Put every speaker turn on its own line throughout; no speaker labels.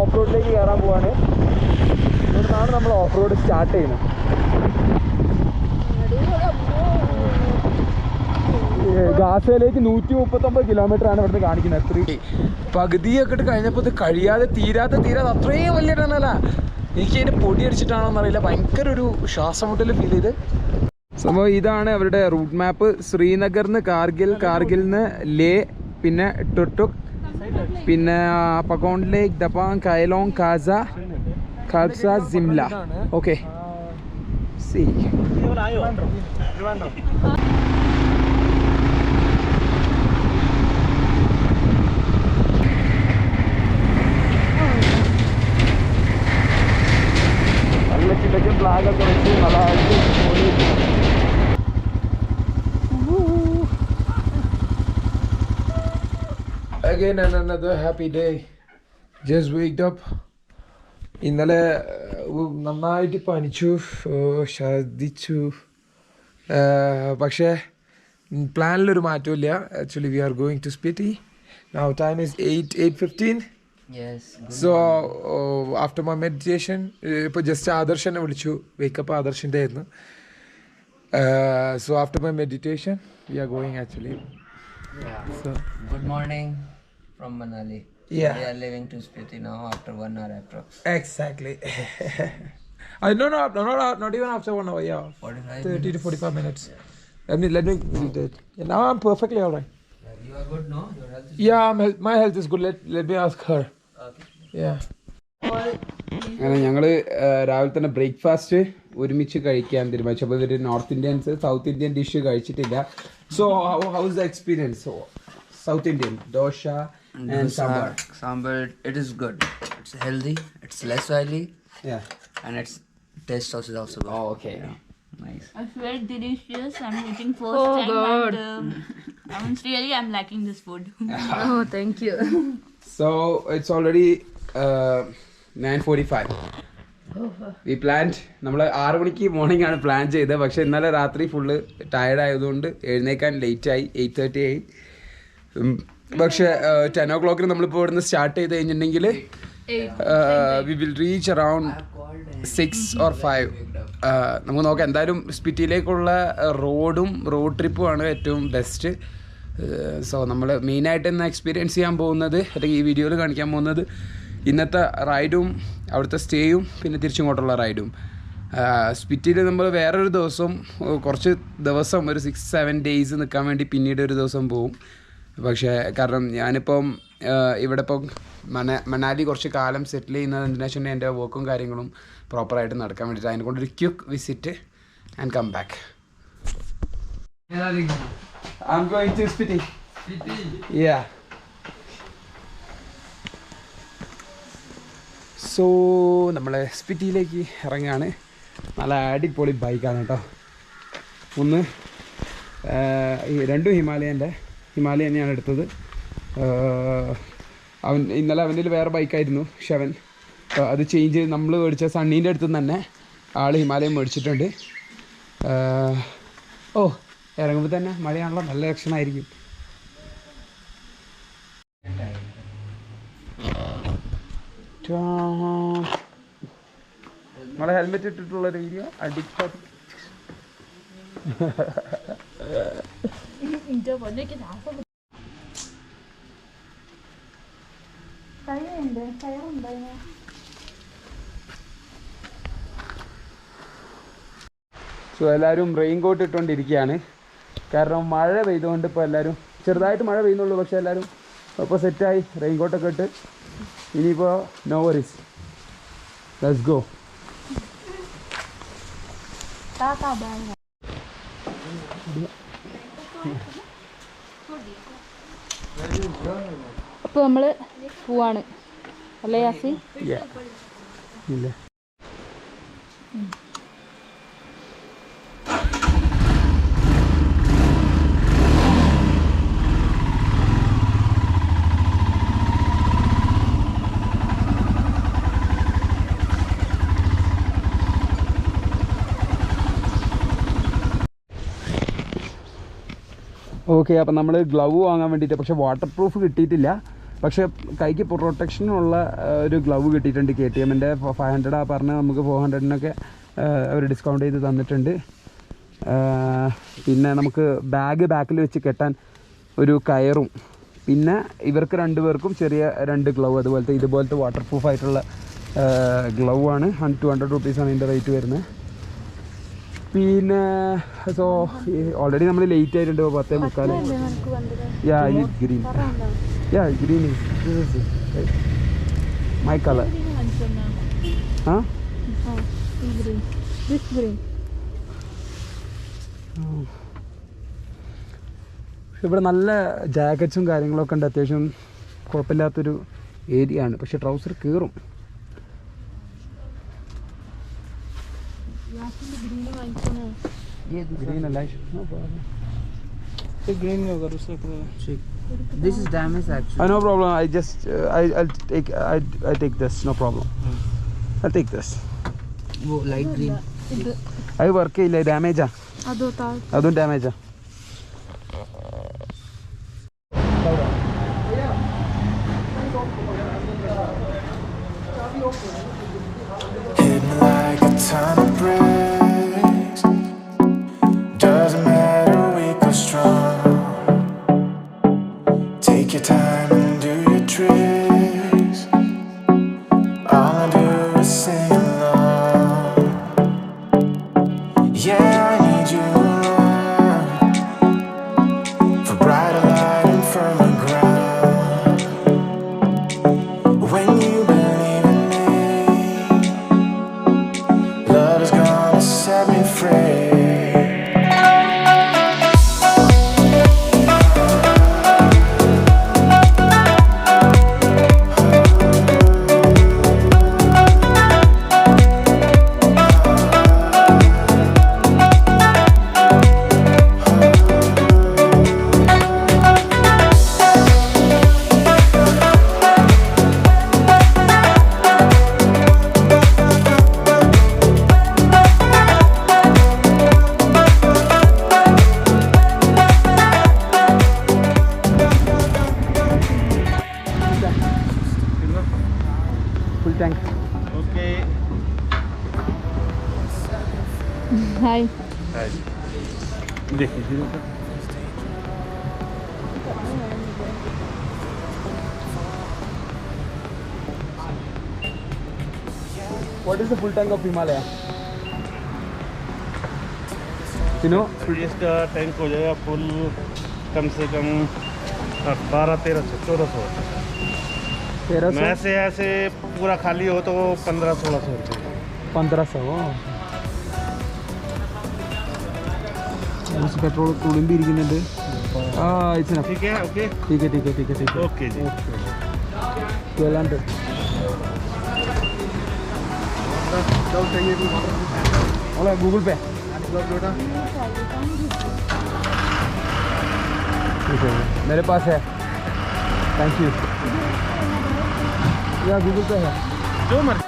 Of റോഡിലേക്ക് കയറാൻ പോവാണ്. ഇവിടുന്നാണ് നമ്മൾ ഓഫ് റോഡ് സ്റ്റാർട്ട് ചെയ്യുന്നത്. ഗാസയിലേക്ക് 139 കിലോമീറ്ററാണ് ഇവിടുന്ന് കാണിക്കുന്നത്. അത്രയും പകുതിയൊക്കെ ഇട്ട് കഴിഞ്ഞപ്പോൾ ഇത് കഴിയാതെ തീരാതെ അത്രയും വലിയ ടണല. എനിക്ക് അതിൻ്റെ പൊടി അടിച്ചിട്ടാണോന്ന് അറിയില്ല, ഭയങ്കര ഒരു ശ്വാസം മുട്ടൽ ഫീൽ ചെയ്ത്. സംഭവം ഇതാണ് അവരുടെ റൂട്ട് മാപ്പ്. ശ്രീനഗറിന്ന് കാർഗിലിന്ന് ലേ, പിന്നെ ടുർട്ടുക്, പിന്നെ പക്കോണ്ട് ലേക്ക്, ദപ്പാങ്, കൈലോങ്, ഖാൽസ, സിംല. ഓക്കെ സി നല്ല ചിലക്ക് ഫ്ലാഗൊക്കെ വെച്ച് നല്ലതായിട്ട് again another happy day. Just waked up. ഇന്നലെ നന്നായിട്ട് പനിച്ചു, ഛർദിച്ചു. പക്ഷേ പ്ലാനിലൊരു മാറ്റമില്ല. Actually we are going to Spiti. Now time is 8:15.
Yes.
So after my meditation, ഇപ്പോൾ ജസ്റ്റ് ആദർശനെ വിളിച്ചു. വേക്കപ്പ് ആദർശിൻ്റെ ആയിരുന്നു. So after my meditation we are going actually.
Yeah.
So
Good morning from Manali.
Yeah.
We are leaving to Spiti now after 1 hour approx.
exactly. Not even after 1 hour. Yeah,
45
30 to 45 minutes. Let me meditate. Yeah, now I'm perfectly all right.
You are good, no? Your health is
Yeah, my health is good. Let me ask her.
okay.
Yeah. അങ്ങനെ ഞങ്ങൾ രാവിലെ തന്നെ breakfast ഒരുമിച്ച് കഴിക്കാൻ തീരുമാനിച്ചു. അപ്പോൾ ഇവർ north Indians south Indian dish കഴിച്ചിട്ടില്ല. So how is the experience? South Indian dosa and sambar.
Sambar, it is good. It's healthy. It's less oily.
Yeah.
And its taste also is also good.
Oh, okay.
Yeah. Nice.
It's very delicious. I'm eating first time.
God.
And really, I'm liking this food.
Oh, thank you.
So it's already 9:45. We planned. നമ്മൾ 6 മണിക്ക് morning ആണ് plan ചെയ്തത്. പക്ഷേ ഇന്നലെ രാത്രി full tired ആയതുകൊണ്ട് എഴുന്നേക്കാൻ ലേറ്റായി. 8:30 ആയി. പക്ഷേ 10 o'clock നമ്മളിപ്പോൾ ഇവിടുന്ന് സ്റ്റാർട്ട് ചെയ്ത് കഴിഞ്ഞിട്ടുണ്ടെങ്കിൽ we will reach around 6 or 5. നമുക്ക് നോക്കാം. എന്തായാലും സ്പിറ്റിയിലേക്കുള്ള റോഡ് ട്രിപ്പുമാണ് ഏറ്റവും ബെസ്റ്റ്. സോ നമ്മൾ മെയിനായിട്ട് ഇന്ന് എക്സ്പീരിയൻസ് ചെയ്യാൻ പോകുന്നത്, അല്ലെങ്കിൽ ഈ വീഡിയോയിൽ കാണിക്കാൻ പോകുന്നത്, ഇന്നത്തെ റൈഡും അവിടുത്തെ സ്റ്റേയും പിന്നെ തിരിച്ചിങ്ങോട്ടുള്ള റൈഡും. സ്പിറ്റിയിൽ നമ്മൾ വേറൊരു ദിവസം കുറച്ച് ദിവസം ഒരു 6-7 days നിൽക്കാൻ വേണ്ടി പിന്നീട് ഒരു ദിവസം പോവും. പക്ഷേ കാരണം ഞാനിപ്പം ഇവിടെ ഇപ്പം മണാലി കുറച്ച് കാലം സെറ്റിൽ ചെയ്യുന്നത് എന്തിനാ വെച്ചാൽ എൻ്റെ വർക്കും കാര്യങ്ങളും പ്രോപ്പറായിട്ട് നടക്കാൻ വേണ്ടിയിട്ട്. അതിനെ കൊണ്ടൊരു quick visit and come back. I'm going to Spiti. Yeah. So നമ്മൾ സ്പിറ്റിയിലേക്ക് ഇറങ്ങുകയാണ്. നല്ല അടിപൊളി ബൈക്കാണ് കേട്ടോ. ഒന്ന് രണ്ടും ഹിമാലയൻ തന്നെയാണ് എടുത്തത്. ഇന്നലെ അവൻ്റെ വേറെ ബൈക്കായിരുന്നു, പക്ഷെ അത് ചേഞ്ച് ചെയ്ത് നമ്മൾ മേടിച്ച സണ്ണീൻ്റെ അടുത്ത് തന്നെ ആൾ ഹിമാലയൻ മേടിച്ചിട്ടുണ്ട്. ഓ ഇറങ്ങുമ്പോൾ തന്നെ മഴയാണല്ലോ, നല്ല ലക്ഷണമായിരിക്കും. നമ്മളെ ഹെൽമെറ്റ് ഇട്ടിട്ടുള്ളൊരു വീഡിയോ അടിക്കാൻ സോ എല്ലാവരും റെയിൻ കോട്ട് ഇട്ടുകൊണ്ടിരിക്കുകയാണ്. കാരണം മഴ പെയ്തുകൊണ്ട് ഇപ്പോൾ എല്ലാവരും ചെറുതായിട്ട് മഴ പെയ്യുന്നുള്ളൂ. പക്ഷേ എല്ലാവരും ഇപ്പോൾ സെറ്റായി റെയിൻ കോട്ടൊക്കെ ഇട്ട്. ഇനിയിപ്പോൾ നോ വറീസ്, ലെറ്റ്സ് ഗോ.
അപ്പോൾ നമ്മൾ പോവാണ് അല്ലേ യാസി?
ഇല്ല ഓക്കെ. അപ്പം നമ്മൾ ഗ്ലൗ വാങ്ങാൻ വേണ്ടിയിട്ട്, പക്ഷേ വാട്ടർ പ്രൂഫ് കിട്ടിയിട്ടില്ല. പക്ഷേ കൈക്ക് പ്രൊട്ടക്ഷനുള്ള ഒരു ഗ്ലൗവ് കിട്ടിയിട്ടുണ്ട്. KTMൻ്റെ 500 പറഞ്ഞാൽ നമുക്ക് 400-നൊക്കെ അവർ ഡിസ്കൗണ്ട് ചെയ്ത് തന്നിട്ടുണ്ട്. പിന്നെ നമുക്ക് ബാക്കിൽ വെച്ച് കെട്ടാൻ ഒരു കയറും, പിന്നെ ഇവർക്ക് 2 പേർക്കും ചെറിയ 2 ഗ്ലൗ, ഇതുപോലത്തെ വാട്ടർ പ്രൂഫ് ആയിട്ടുള്ള ഗ്ലൗ ആണ്. 200 റുപ്പീസാണ് ഇതിൻ്റെ റേറ്റ് വരുന്നത്. പിന്നെ സോ ഓൾറെഡി നമ്മൾ ലേറ്റ് ആയിട്ടുണ്ട്, 10:45. Yeah green, yeah green is my colour. ആ ഇവിടെ നല്ല ജാക്കറ്റ്സും കാര്യങ്ങളൊക്കെ ഉണ്ട്. അത്യാവശ്യം കുഴപ്പമില്ലാത്തൊരു ഏരിയ ആണ്. പക്ഷെ ട്രൗസർ കീറും. ग्रीन है लाइट, नो प्रॉब्लम.
तो ग्रीन में होगा दूसरा कलर. ठीक. This is damaged actually.
No problem. I just I take this. No problem. I'll take this.
वो light green.
I work ಇಲ್ಲ ಡ್ಯಾಮೇಜ್ ಅದು damage.
Hitting like a ton of bricks. Doesn't matter, weak or strong. Take your time and do your tricks. All I do is sing along. Yeah, I need you around for brighter light and firmer ground. When you believe in me, love is gonna set me free.
Full tank.
Okay.
Hi.
What is the full tank of Himalaya? You know?
इसका tank हो जाएगा full कम से कम 12-13-1400. मैं से ऐसे पूरा खाली हो तो 1500-1600 रुपये.
1500. പെട്രോൾ തുളുമ്പിയിരിക്കുന്നുണ്ട്. It's enough.
ठीक है. ओके.
ठीक है.
ओके जी.
1200. ओला गूगल पे. मेरे पास है. Thank you. या गूगल पे है.
जो मर्जी.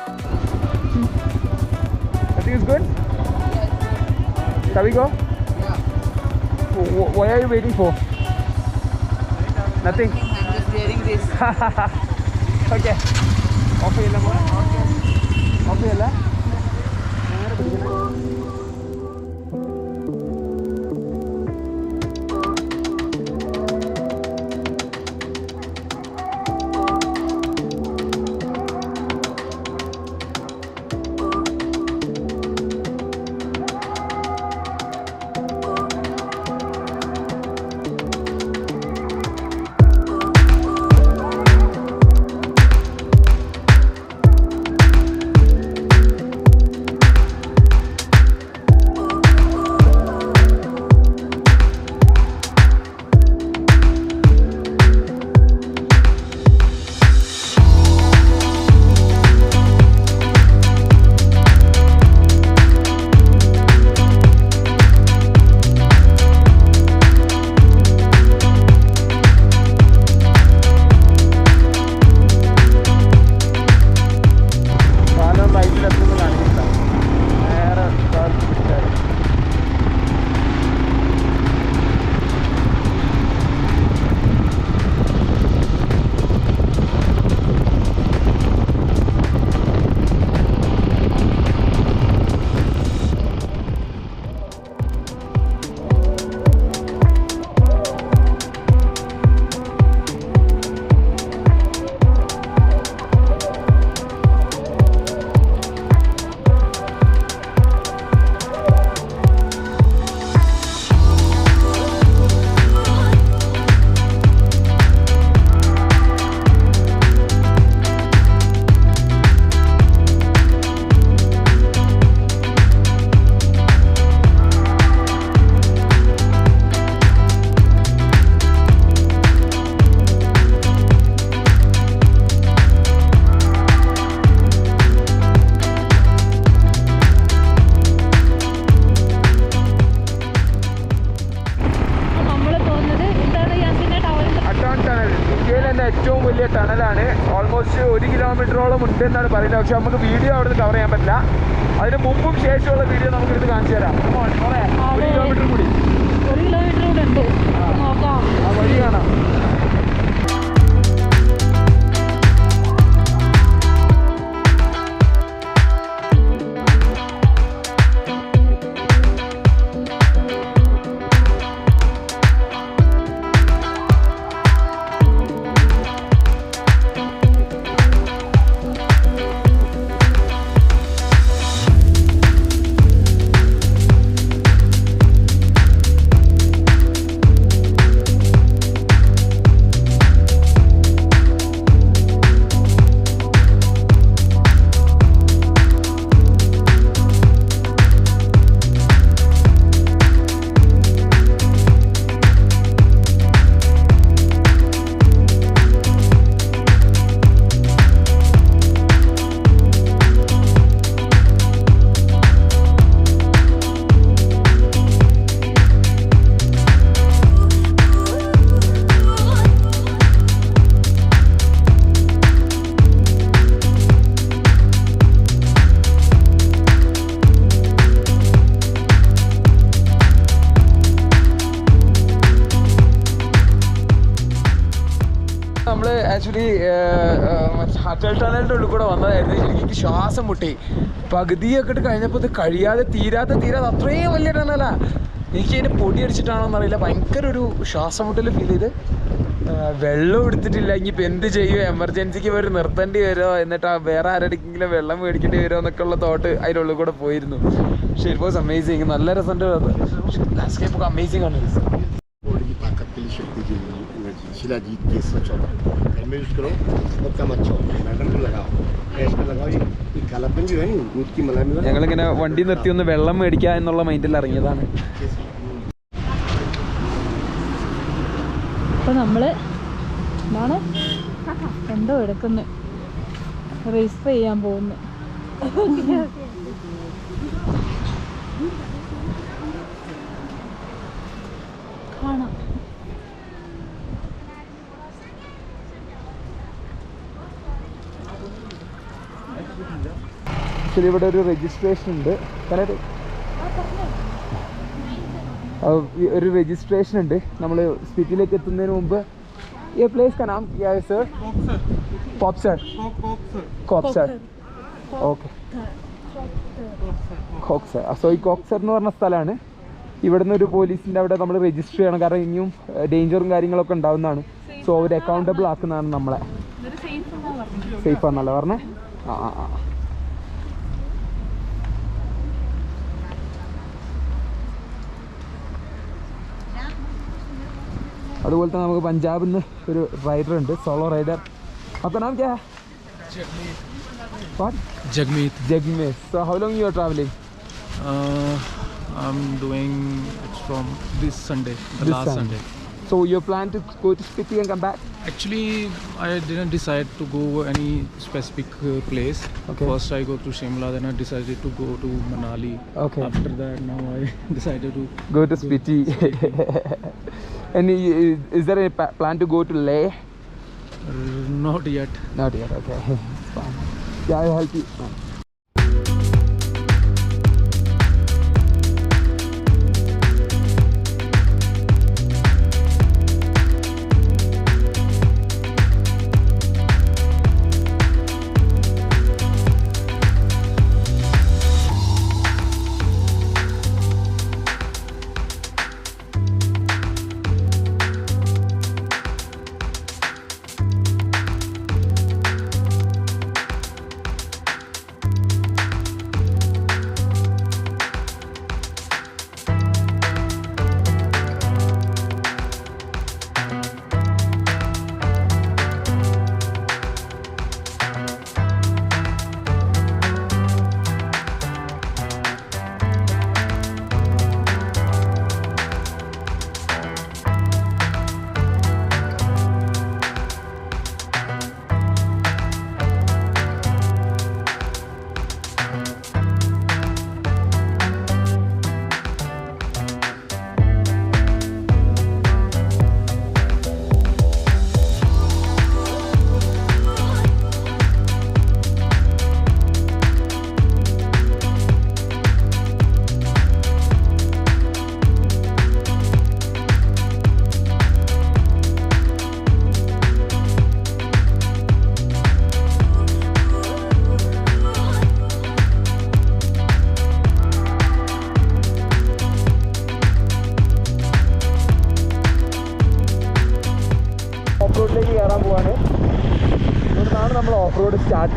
I think it's good. Shall we go? What are you waiting for? Nothing.
I'm just wearing this.
Okay. Off ചെയ്യല്ല മോനെ. Off ചെയ്യല്ല. നേരെ പിടിക്കണം. പറയുന്നത്. പക്ഷെ നമുക്ക് വീഡിയോ അവിടെ നിന്ന് കവർ ചെയ്യാൻ പറ്റില്ല. അതിന് മുമ്പും ശേഷമുള്ള വീഡിയോ നമുക്കിത് കാണിച്ചു തരാം. 1 കിലോമീറ്റർ കൂടി
1 കിലോമീറ്റർ കൂടെ ഉണ്ട്. നോക്കാം.
ആ വഴി കാണാം. നമ്മൾ ആക്ച്വലി അട്ടൽ ടണലിൻ്റെ ഉള്ളിൽ കൂടെ വന്നതായിരുന്നു. എനിക്ക് ശ്വാസം മുട്ടി. പകുതിയൊക്കെ ഇട്ട് കഴിഞ്ഞപ്പോൾ ഇത് കഴിയാതെ തീരാതെ അത്രയും വലിയ ടണലാ. എനിക്ക് അതിൻ്റെ പൊടി അടിച്ചിട്ടാണോ എന്നറിയില്ല, ഭയങ്കര ഒരു ശ്വാസം മുട്ടൽ ഫീൽ ചെയ്ത്. വെള്ളം എടുത്തിട്ടില്ല. ഇനിയിപ്പോൾ എന്ത് ചെയ്യുമോ, എമർജൻസിക്ക് ഒരു നിർത്തേണ്ടി വരുമോ, എന്നിട്ട് വേറെ ആരുടെയെങ്കിലും വെള്ളം മേടിക്കേണ്ടി വരുമോ എന്നൊക്കെ ഉള്ള തോട്ട് അതിനുള്ളിൽ കൂടെ പോയിരുന്നു. പക്ഷേ ഇറ്റ് വാസ് അമേസിങ്. നല്ല രസമുണ്ട്. ലാൻഡ്സ്കേപ്പ് ഒക്കെ അമേസിങ് ആണ്. ഞങ്ങളിങ്ങനെ വണ്ടി നിർത്തി ഒന്ന് വെള്ളം മേടിക്കുക എന്നുള്ള മൈൻഡിൽ ഇറങ്ങിയതാണ്.
അപ്പോൾ നമ്മൾ എന്താണ് എന്തോ എടുക്കുന്നു, രജിസ്റ്റർ ചെയ്യാൻ പോകുന്നു. കാണാം.
ആക്ച്വലി ഇവിടെ ഒരു രജിസ്ട്രേഷൻ ഉണ്ട്. ഒരു രജിസ്ട്രേഷൻ ഉണ്ട്. നമ്മൾ സ്പിറ്റിയിലേക്ക് എത്തുന്നതിന് മുമ്പ് ഈ പ്ലേസ് का नाम क्या है सर? കോപ്സർ. ഓക്കെ, കോക്സർ. സോ ഈ കോക്സർ എന്ന് പറഞ്ഞ സ്ഥലമാണ്. ഇവിടുന്ന് ഒരു പോലീസിൻ്റെ അവിടെ നമ്മൾ രജിസ്റ്റർ ചെയ്യണം. കാരണം ഇനിയും ഡേഞ്ചറും കാര്യങ്ങളൊക്കെ ഉണ്ടാവുന്നതാണ്. സോ അവർ അക്കൗണ്ടബിൾ ആക്കുന്നതാണ് നമ്മളെ. സേഫാന്നല്ലേ പറഞ്ഞേ? ആ. അതുപോലെ തന്നെ നമുക്ക് പഞ്ചാബിൽ നിന്ന് ഒരു റൈഡർ ഉണ്ട്, സോളോ റൈഡർ. അപ്പോൾ നാം ക്യാ? Jagmeet. So how long you are traveling?
I'm doing it from this Sunday, last Sunday.
So you plan to go to Spiti and come back?
Actually, I didn't decide to go any specific place.
Okay.
First I go to Shimla, then I decided to go to Manali.
Okay.
After that, now I decided to
Go to Spiti. And is there a plan to go to Leh?
Not yet.
Not yet. Okay. It's fine. Yeah, I'll help you.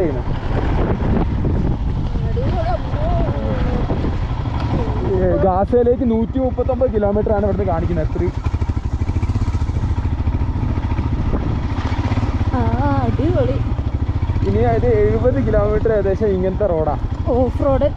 ചെയ്യുന്നത്. ഗാസയിലേക്ക് 139 kilometre ആണ് ഇവിടുന്ന് കാണിക്കുന്നത്.
അടിപൊളി.
ഇനി അത് 70 kilometre ഏകദേശം ഇങ്ങനത്തെ റോഡാ,
off road.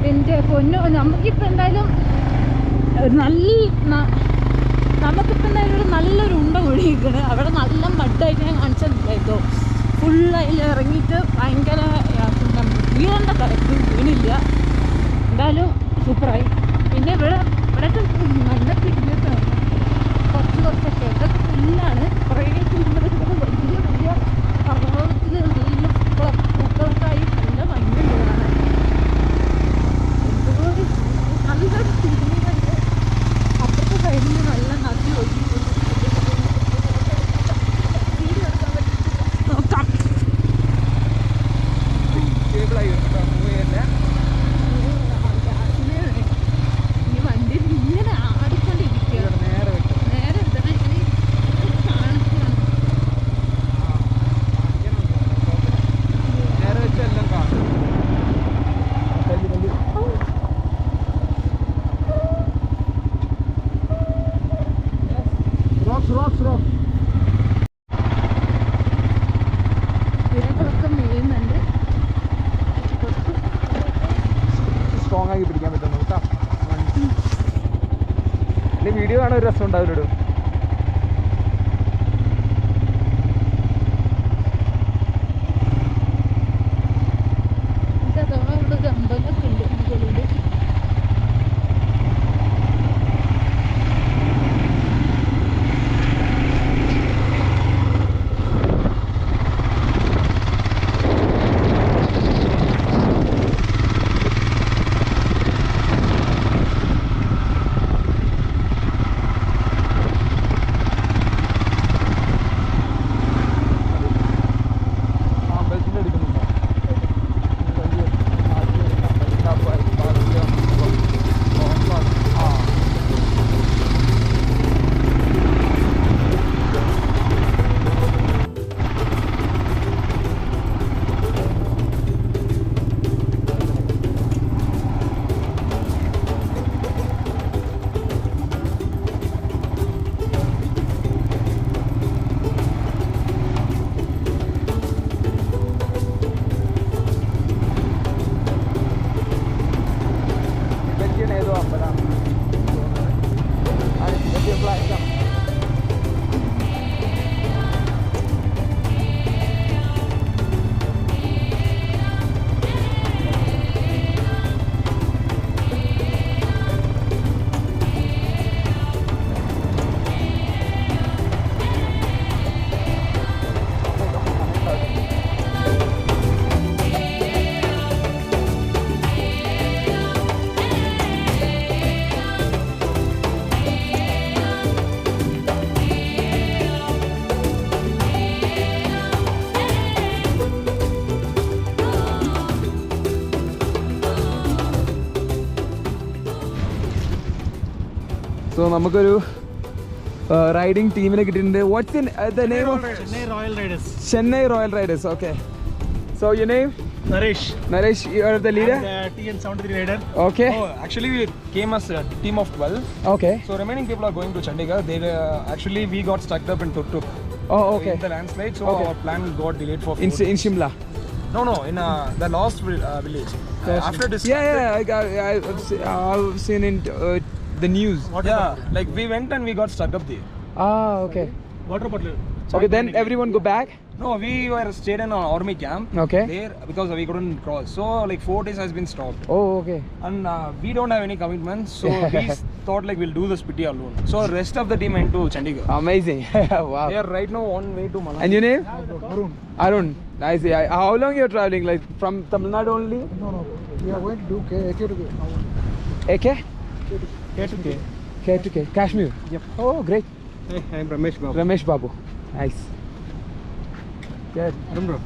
എൻ്റെ പൊന്നു, നമുക്കിപ്പോൾ എന്തായാലും നമുക്കിപ്പോൾ എന്തായാലും ഒരു നല്ലൊരു ഉണ്ട കുഴിക്കണം. അവിടെ നല്ല മഡായിട്ട് ഞാൻ കാണിച്ചിട്ടുണ്ടായിരുന്നു. ഫുള്ള് അതിൽ ഇറങ്ങിയിട്ട് ഭയങ്കര വീഴേണ്ട കറക്റ്റ് വീണില്ല. എന്തായാലും സൂപ്പറായി. പിന്നെ ഇവിടെയൊക്കെ നല്ല തിരിഞ്ഞിട്ടാണ് കുറച്ചൊക്കെ. ഇതൊക്കെ പുല്ലാണ്, കുറേ പുല്ലുകളൊക്കെ വലിയ വലിയ പർവ്വതത്തിൽ നല്ല പൂക്കളൊക്കെയായി നല്ല ഭംഗിയുള്ളതാണ്. നല്ലൊരു തിരിഞ്ഞുണ്ട്. അപ്പുറത്തെ സൈഡിൽ നല്ല നദി ഒഴുകി നോക്കാം. ഈ വണ്ടി ഇങ്ങനെ ആടിക്കൊണ്ടിരിക്കുകയാണ്. നേരെ എടുത്തണ കാണിക്കണം. ഇരകളൊക്കെ മെയ്യുന്നുണ്ട്.
സ്ട്രോങ് ആക്കി പിടിക്കാൻ പറ്റുന്നു കേട്ടോ. എൻ്റെ വീഡിയോ കാണാൻ ഒരു രസം ഉണ്ടാവില്ലടോ.
ഇതോ ഇവിടെ ഒരു അമ്പലമൊക്കെ ഉണ്ട് മുകളിൽ.
നമുക്കൊരു റൈഡിങ് ടീമിനെ കിട്ടിയിട്ടുണ്ട്. What's the name of
Chennai Royal Riders.
Chennai Royal Riders? Okay. So your name?
Naresh.
Naresh, you are the leader?
TN73 rider.
Okay.
Oh, actually, we came as a team of 12.
Okay.
So remaining people are going to Chandigarh. They actually we got stuck up in Turtuk.
Oh, okay.
In the landslide, so
Okay.
our plan got delayed for.
In
4 days.
Shimla.
No, in the last village. After this.
I've seen in the news.
Yeah, like we went and we got stuck up there.
Okay.
Water bottle.
Okay, then everyone go back.
No, we were stayed in an army camp.
Okay.
There because we couldn't cross. So like 4 days has been stopped.
Oh, okay.
And we don't have any commitments, so we thought like we'll do the Spiti alone. So rest of the team went to Chandigarh.
Amazing. Wow.
They are right now on way to Malappuram.
And your name? Arun. Nice. How long you're traveling? Like from Tamil Nadu only?
No. We are going to do AK to
AK?
K to K.
K to K. Kashmir?
Yep.
Oh, great.
Hey, I'm Ramesh Babu.
Ramesh Babu. Nice. Good.
Bro.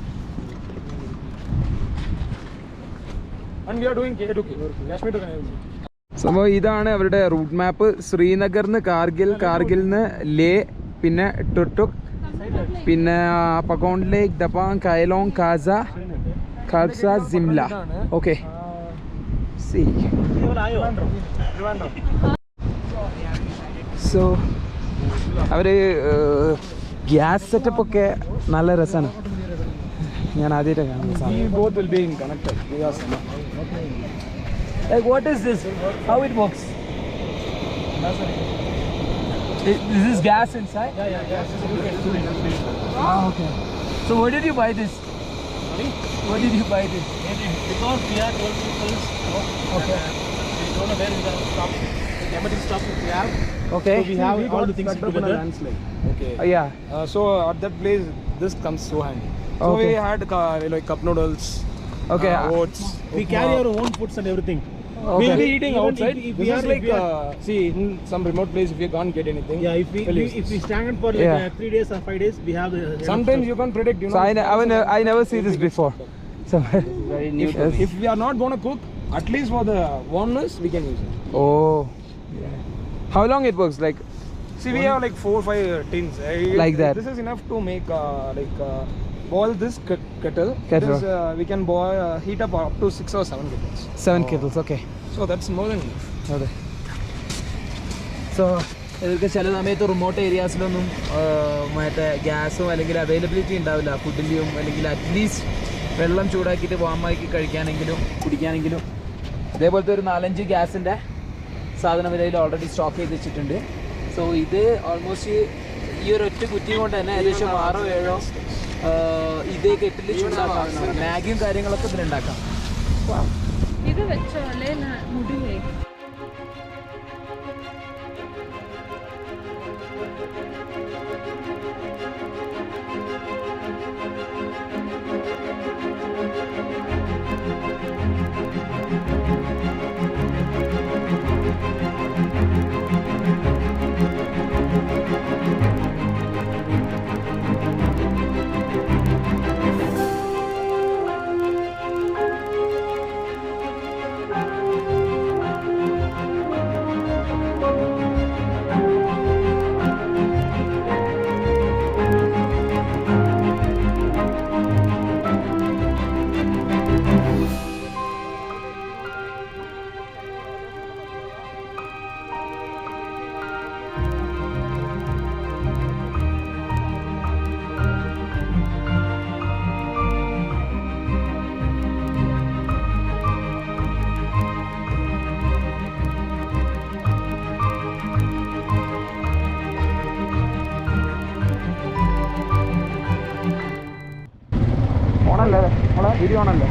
And we are doing K to K. Kashmir to Kashmir.
സംഭവം ഇതാണ് അവരുടെ route map. ശ്രീനഗറിന്ന് കാർഗിലിന്ന് ലേ, പിന്നെ ടുർട്ടുക്, പിന്നെ പകോണ്ട് ലേക്ക്, ദപ്പാങ്, കൈലോങ്, Khalsa, Simla. Okay. So അവര് gas setup ഒക്കെ നല്ല രസമാണ്. ഞാൻ ആദ്യമായിട്ട് കാണുന്ന
We
സാധനം.
both will be connected. We are similar.
Like what is this? How it works? This is gas inside?
Yeah.
Ah, okay. So where did you buy this? Where did you buy this?
Because we are 12 people.
Okay.
We don't know where we are stop. Emergency stop we have.
Okay.
So we have all the things
Stuck up in a
together.
landslide. Okay.
Yeah.
So at that place, this comes so handy. So
Okay.
we had like cup noodles,
Okay.
oats.
We carry our own foods and everything.
Okay.
We'll be eating
Even
outside.
if we
This is
are-
like
if we are-
see in some remote place if you can't get anything.
Yeah, if
we'll use
we
this.
stand for like
Yeah.
3 days or 5 days, we have the
Sometimes you can't predict. You
So
know.
I never see this before. So
Very new.
If we are not gonna cook, at least for the warmness we can use it.
Oh. Yeah. How long it works? Like
See, we have like 4 or 5 tins.
Like that.
This is enough to make boil this kettle.
Kettle.
This, we can boil heat up to 6 or 7 kettles.
7 kettles. Okay.
So that's more than enough.
അതെ. So ഇതൊക്കെ ചില സമയത്ത് remote ഏരിയാസിലൊന്നും മറ്റേ ഗ്യാസും അല്ലെങ്കിൽ availability ഉണ്ടാവില്ല ഫുഡിൻ്റെയും, അല്ലെങ്കിൽ at least വെള്ളം ചൂടാക്കിയിട്ട് വാമാക്കി കഴിക്കാനെങ്കിലും കുടിക്കാനെങ്കിലും. ഇതേപോലത്തെ ഒരു 4-5 ഗ്യാസിൻ്റെ സാധനം ഇതിൽ ഓൾറെഡി സ്റ്റോക്ക് ചെയ്ത് വെച്ചിട്ടുണ്ട്. സോ ഇത് ഓൾമോസ്റ്റ് ഈ ഒരു ഒറ്റ കുറ്റി കൊണ്ട് തന്നെ ഏകദേശം 6-7 ഇതേ കെറ്റിൽ ചൂടാക്കാം. മാഗിയും കാര്യങ്ങളൊക്കെ ഇതിലുണ്ടാക്കാം.
ഇത് വെച്ചോ അല്ലേ മുടി വേഗം.
ഓണല്ലേ മോളെ? വീഡിയോ ഓണല്ലേ?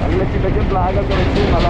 നല്ല ചിലക്ക് ഫ്ലാഗൊക്കെ വെച്ച് നല്ല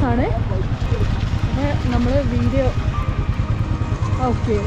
ആണ്. നമ്മൾ വീഡിയോ ഓക്കെ